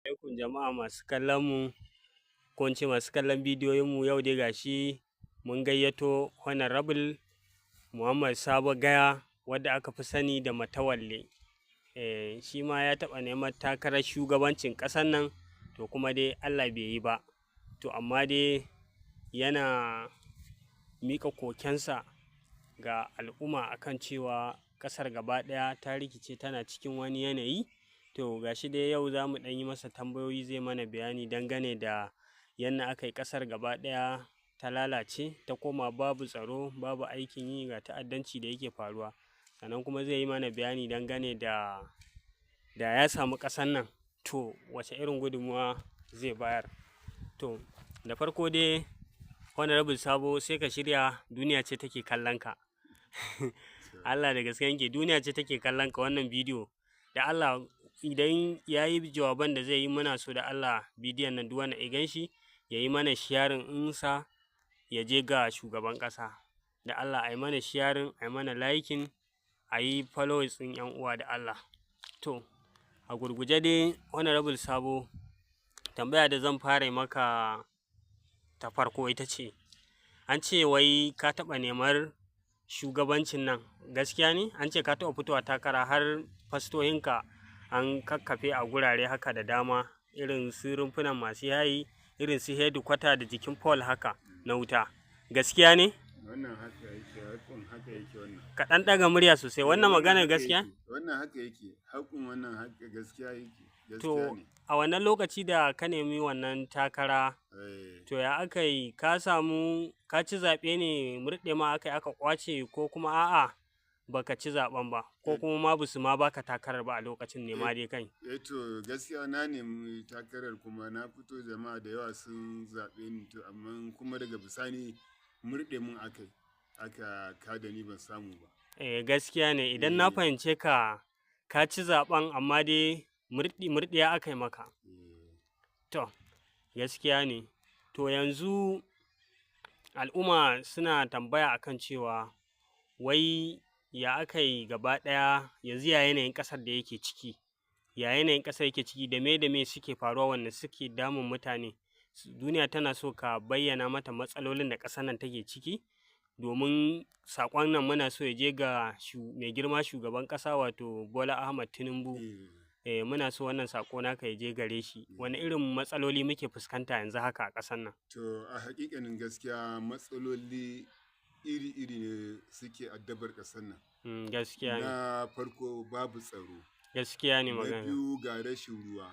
Alaikum jama'a masu kallon mu, ko in ce masu kallon bidiyoyin mu. Yau dai gashi mun gayyato Honorable Muhammad Sabo Gaya, wadda aka fi sani da Matawalle. Shi ma ya taɓa neman takarar shugabancin ƙasar nan, to kuma dai Allah bai yi ba. To amma dai yana miƙa kokensa ga al'umma akan cewa ƙasar gaba ɗaya ta rikice, tana cikin wani yanayi. To gashi dai yau za mu ɗan yi masa tambayoyi, zai mana bayani dangane da yadda aka yi ƙasar gaba ɗaya ta lalace, ta koma babu tsaro, babu aikin yi, ga ta'addanci da yake faruwa. Sannan kuma zai yi mana bayani dangane da ya samu ƙasar nan, to wace irin gudunmawa zai bayar. To da farko dai Honorable Sabo, sai ka shirya, duniya ce take kallon ka. Allah da gaske yake, duniya ce take kallon ka wannan bidiyo. Da Allah idan ya yi jawaban da zai yi, muna so da Allah bidiyon nan duk wanda ya gan shi ya yi mana sharing ɗinsa, ya je ga shugaban ƙasa. Da Allah a yi mana sharing, a yi mana liking, a yi followers ɗin 'yan uwa da Allah. To a gurguje dai Honorable Sabo, tambaya da zan fara maka ta farko ita ce, an ce wai ka taɓa neman shugabancin nan, gaskiya ne? An ce ka taɓa fitowa takara, har fastohinka an kakkafe a gurare haka da dama, irin su rumfunan masu yayi, irin su hedikwata da jikin pole haka na wuta, gaskiya ne? Wannan haka yake, haka yake wannan. Ka ɗan ɗaga murya sosai, wannan magana gaskiya? Wannan haka yake, wannan haka gaskiya yake, To gaskiya ne. a wannan lokaci da ka nemi wannan takara, to ya aka yi, ka ci zaɓe ne, murɗe ma aka yi aka ƙwace, ko kuma a'a baka ci zaɓen ba, ko kuma ma basu ma baka takarar ba a lokacin ne ma dai kai? To gaskiya na nemi takarar, kuma na fito, jama'a da yawa sun zaɓe ni, to amma kuma daga bisani murɗe mun aka kada ni, ban samu ba. Gaskiya ne, idan na fahimce ka, ka ci zaɓen amma dai murɗiya aka yi maka. To gaskiya ne. To yanzu al'umma suna tambaya akan cewa wai ya aka yi gaba ɗaya, yanzu ya yanayin ƙasar da yake ciki, ya yanayin ƙasar yake ciki, da me suke faruwa wanda suke damun mutane. Duniya tana so ka bayyana mata matsalolin da ƙasar nan take ciki, domin saƙon nan muna so ya je ga mai girma shugaban ƙasa, wato Bola Ahmad Tinubu. Muna so wannan saƙo naka ya je gare shi. Wani irin matsaloli muke fuskanta yanzu haka a ƙasar nan? To a haƙiƙanin gaskiya matsaloli iri-iri ne suke addabar ƙasar nan. Gaskiya ne. Na farko babu tsaro. Gaskiya ne magana. Na biyu ga rashin ruwa.